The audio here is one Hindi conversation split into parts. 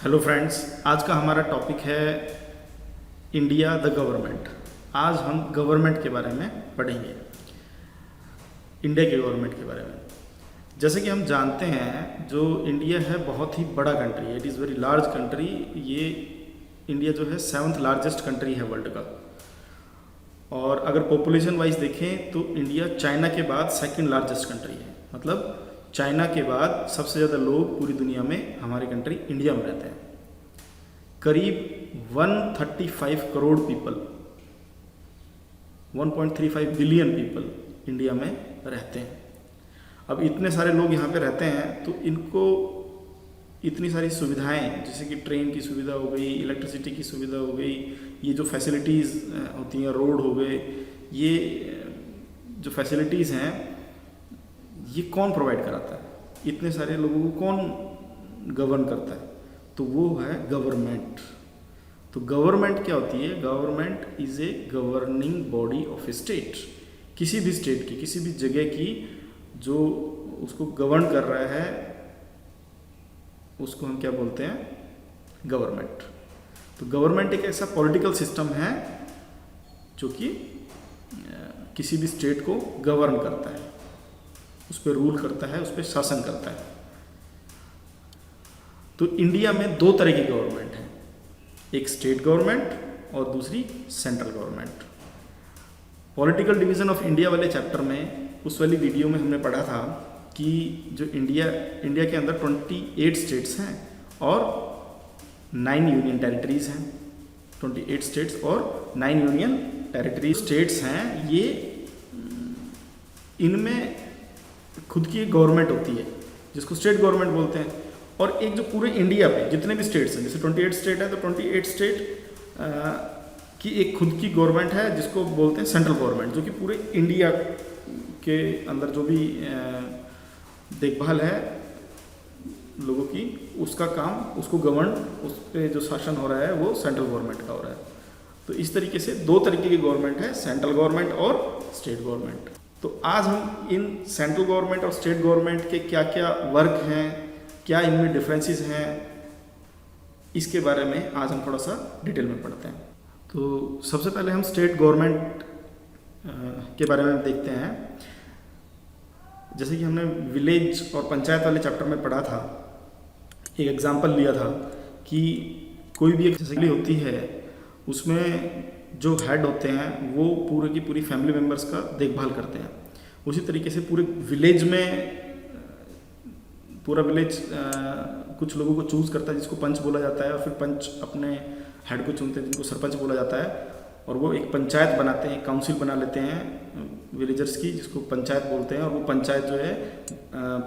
हेलो फ्रेंड्स, आज का हमारा टॉपिक है इंडिया द गवर्नमेंट। आज हम गवर्नमेंट के बारे में पढ़ेंगे, इंडिया के गवर्नमेंट के बारे में। जैसे कि हम जानते हैं, जो इंडिया है बहुत ही बड़ा कंट्री है, it is very large country. ये इंडिया जो है 7th लार्जेस्ट कंट्री है वर्ल्ड का। और अगर पॉपुलेशन वाइज देखें तो इंडिया चाइना के बाद 2nd लार्जेस्ट कंट्री है। मतलब चाइना के बाद सबसे ज़्यादा लोग पूरी दुनिया में हमारी कंट्री इंडिया में रहते हैं। करीब 135 crore people, 1.35 billion people India में रहते हैं। अब इतने सारे लोग यहाँ पे रहते हैं तो इनको इतनी सारी सुविधाएं, जैसे कि ट्रेन की सुविधा हो गई, इलेक्ट्रिसिटी की सुविधा हो गई, ये जो फैसिलिटीज़ होती हैं, रोड हो गए, ये जो फैसिलिटीज़ हैं ये कौन प्रोवाइड कराता है? इतने सारे लोगों को कौन गवर्न करता है? तो वो है गवर्नमेंट। तो गवर्नमेंट क्या होती है? Government is a governing body of A state. किसी भी स्टेट की, किसी भी जगह की जो उसको गवर्न कर रहा है, उसको हम क्या बोलते हैं? गवर्नमेंट। तो गवर्नमेंट एक ऐसा पॉलिटिकल सिस्टम है जो कि किसी भी स्टेट को गवर्न करता है, उस पर रूल करता है, उस पर शासन करता है। तो इंडिया में 2 तरह की गवर्नमेंट है, एक स्टेट गवर्नमेंट और दूसरी central government. Political division of India वाले चैप्टर में, उस वाली वीडियो में हमने पढ़ा था कि जो इंडिया के अंदर 28 स्टेट्स हैं और 9 यूनियन टेरिटरीज हैं। 28 स्टेट्स और 9 यूनियन टेरिटरी स्टेट्स हैं। ये इनमें खुद की एक गवर्नमेंट होती है जिसको स्टेट गवर्नमेंट बोलते हैं। और एक जो पूरे इंडिया पे जितने भी स्टेट्स हैं, जैसे 28 स्टेट है तो 28 स्टेट की एक खुद की गवर्नमेंट है जिसको बोलते हैं सेंट्रल गवर्नमेंट, जो कि पूरे इंडिया के अंदर जो भी देखभाल है लोगों की, उसका काम, उसको गवर्न, उस पर जो शासन हो रहा है वो सेंट्रल गवर्नमेंट का हो रहा है। तो इस तरीके से 2 तरीके की गवर्नमेंट है, सेंट्रल गवर्नमेंट और स्टेट गवर्नमेंट। तो आज हम इन सेंट्रल गवर्नमेंट और स्टेट गवर्नमेंट के क्या क्या वर्क हैं, क्या इनमें डिफरेंसेस हैं, इसके बारे में आज हम थोड़ा सा डिटेल में पढ़ते हैं। तो सबसे पहले हम स्टेट गवर्नमेंट के बारे में देखते हैं। जैसे कि हमने विलेज और पंचायत वाले चैप्टर में पढ़ा था, एक एग्जाम्पल लिया था कि कोई भी एक असेंबली होती है, उसमें जो हेड होते हैं वो पूरे की पूरी फैमिली मेम्बर्स का देखभाल करते हैं। उसी तरीके से पूरे विलेज में पूरा विलेज कुछ लोगों को चूज़ करता है जिसको पंच बोला जाता है, और फिर पंच अपने हेड को चुनते हैं जिनको सरपंच बोला जाता है, और वो एक पंचायत बनाते हैं, एक काउंसिल बना लेते हैं विलेजर्स की, जिसको पंचायत बोलते हैं। और वो पंचायत जो है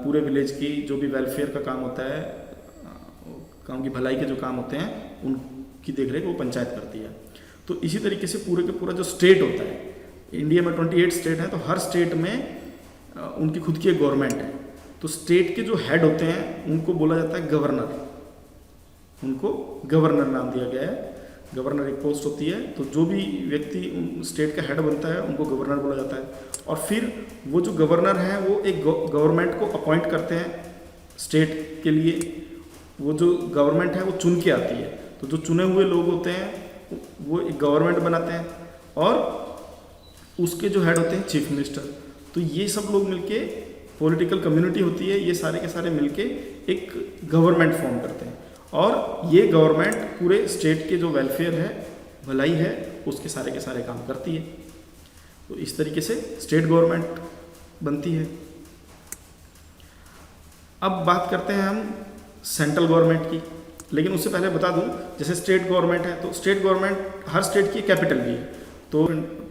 पूरे विलेज की जो भी वेलफेयर का काम होता है, गाँव की भलाई के जो काम होते हैं, उनकी देखरेख वो पंचायत करती है। तो इसी तरीके से पूरे के पूरा जो स्टेट होता है, इंडिया में 28 स्टेट हैं, तो हर स्टेट में उनकी खुद की एक गवर्नमेंट है। तो स्टेट के जो हेड होते हैं उनको बोला जाता है गवर्नर, उनको गवर्नर नाम दिया गया है। गवर्नर एक पोस्ट होती है, तो जो भी व्यक्ति स्टेट का हेड बनता है उनको गवर्नर बोला जाता है। और फिर वो जो गवर्नर हैं वो एक गवर्नमेंट को अपॉइंट करते हैं स्टेट के लिए। वो जो गवर्नमेंट है वो चुन के आती है, तो जो चुने हुए लोग होते हैं वो एक गवर्नमेंट बनाते हैं, और उसके जो हेड होते हैं चीफ मिनिस्टर। तो ये सब लोग मिलके, पॉलिटिकल कम्युनिटी होती है, ये सारे के सारे मिलके एक गवर्नमेंट फॉर्म करते हैं। और ये गवर्नमेंट पूरे स्टेट के जो वेलफेयर है, भलाई है, उसके सारे के सारे काम करती है। तो इस तरीके से स्टेट गवर्नमेंट बनती है। अब बात करते हैं हम सेंट्रल गवर्नमेंट की। लेकिन उससे पहले बता दूं, जैसे स्टेट गवर्नमेंट है, तो स्टेट गवर्नमेंट हर स्टेट की कैपिटल भी है। तो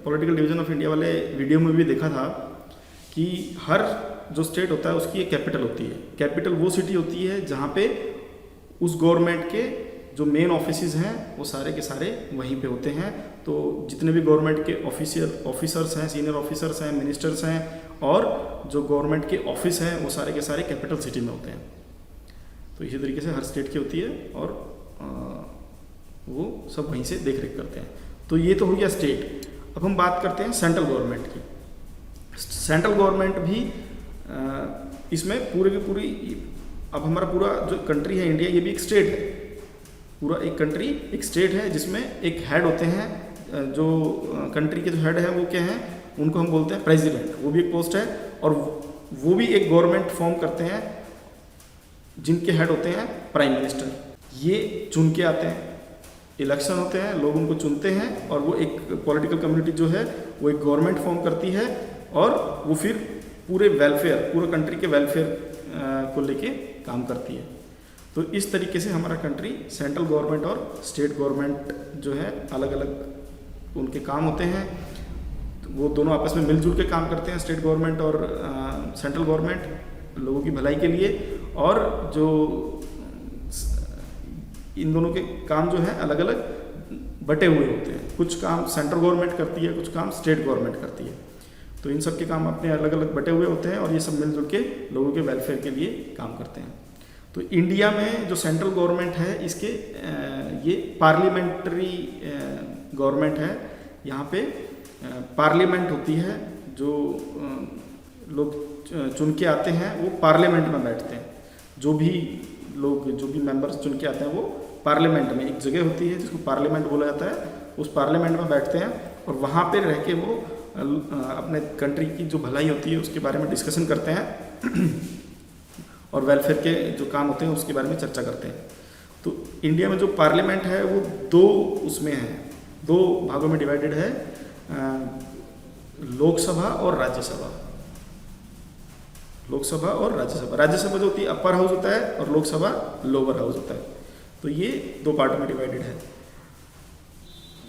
पॉलिटिकल डिवीजन ऑफ इंडिया वाले वीडियो में भी देखा था कि हर जो स्टेट होता है उसकी एक कैपिटल होती है। कैपिटल वो सिटी होती है जहाँ पे उस गवर्नमेंट के जो मेन ऑफिसेज हैं वो सारे के सारे वहीं पे होते हैं। तो जितने भी गवर्नमेंट के ऑफिसर्स हैं, सीनियर ऑफिसर्स हैं, मिनिस्टर्स हैं, और जो गवर्नमेंट के ऑफिस हैं वो सारे के सारे कैपिटल सिटी में होते हैं। तो इसी तरीके से हर स्टेट की होती है, और वो सब वहीं से देख रेख करते हैं। तो ये तो हो गया स्टेट। अब हम बात करते हैं सेंट्रल गवर्नमेंट की। सेंट्रल गवर्नमेंट भी इसमें पूरे की पूरी, अब हमारा पूरा जो कंट्री है इंडिया, ये भी एक स्टेट है। पूरा एक कंट्री एक स्टेट है जिसमें एक हेड होते हैं, जो कंट्री के जो हेड हैं वो क्या हैं, उनको हम बोलते हैं प्रेसिडेंट, वो भी एक पोस्ट है। और वो भी एक गवर्नमेंट फॉर्म करते हैं जिनके हेड होते हैं प्राइम मिनिस्टर। ये चुन के आते हैं, इलेक्शन होते हैं, लोग उनको चुनते हैं और वो एक पॉलिटिकल कम्युनिटी जो है वो एक गवर्नमेंट फॉर्म करती है और वो फिर पूरे वेलफेयर, पूरे कंट्री के वेलफेयर को लेके काम करती है। तो इस तरीके से हमारा कंट्री सेंट्रल गवर्नमेंट और स्टेट गवर्नमेंट जो है अलग अलग उनके काम होते हैं। तो वो दोनों आपस में मिलजुल के काम करते हैं, स्टेट गवर्नमेंट और सेंट्रल गवर्नमेंट, लोगों की भलाई के लिए। और जो इन दोनों के काम जो है अलग अलग बटे हुए होते हैं, कुछ काम सेंट्रल गवर्नमेंट करती है, कुछ काम स्टेट गवर्नमेंट करती है। तो इन सब के काम अपने अलग अलग बटे हुए होते हैं और ये सब मिलजुल के लोगों के वेलफेयर के लिए काम करते हैं। तो इंडिया में जो सेंट्रल गवर्नमेंट है इसके ये पार्लियामेंट्री गवर्नमेंट है। यहाँ पे पार्लियामेंट होती है, जो लोग चुन के आते हैं वो पार्लियामेंट में बैठते हैं। जो भी लोग, जो भी मेंबर्स चुन के आते हैं वो पार्लियामेंट में, एक जगह होती है जिसको पार्लियामेंट बोला जाता है, उस पार्लियामेंट में बैठते हैं और वहाँ पे रह के वो अपने कंट्री की जो भलाई होती है उसके बारे में डिस्कशन करते हैं और वेलफेयर के जो काम होते हैं उसके बारे में चर्चा करते हैं। तो इंडिया में जो पार्लियामेंट है वो दो उसमें है, दो भागों में डिवाइडेड है, लोकसभा और राज्यसभा। लोकसभा और राज्यसभा, राज्यसभा जो होती है अपर हाउस होता है और लोकसभा लोअर हाउस होता है। तो ये दो पार्टों में डिवाइडेड है।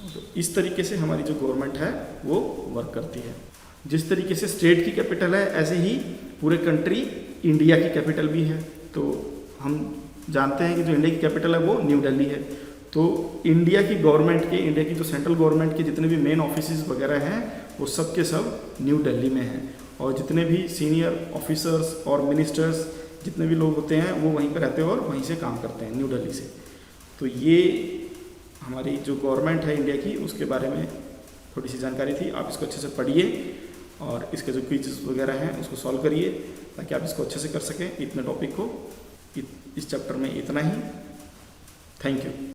तो इस तरीके से हमारी जो गवर्नमेंट है वो वर्क करती है। जिस तरीके से स्टेट की कैपिटल है ऐसे ही पूरे कंट्री इंडिया की कैपिटल भी है। तो हम जानते हैं कि जो इंडिया की कैपिटल है वो न्यू दिल्ली है। तो इंडिया की गवर्नमेंट के, इंडिया की जो सेंट्रल गवर्नमेंट के जितने भी मेन ऑफिसेज वगैरह हैं वो सब के सब न्यू दिल्ली में हैं। और जितने भी सीनियर ऑफिसर्स और मिनिस्टर्स जितने भी लोग होते हैं वो वहीं पर रहते हैं और वहीं से काम करते हैं, न्यू दिल्ली से। तो ये हमारी जो गवर्नमेंट है इंडिया की उसके बारे में थोड़ी सी जानकारी थी। आप इसको अच्छे से पढ़िए और इसके जो क्विज़ वगैरह हैं उसको सॉल्व करिए ताकि आप इसको अच्छे से कर सकें। इतने टॉपिक को इस चैप्टर में इतना ही। Thank you.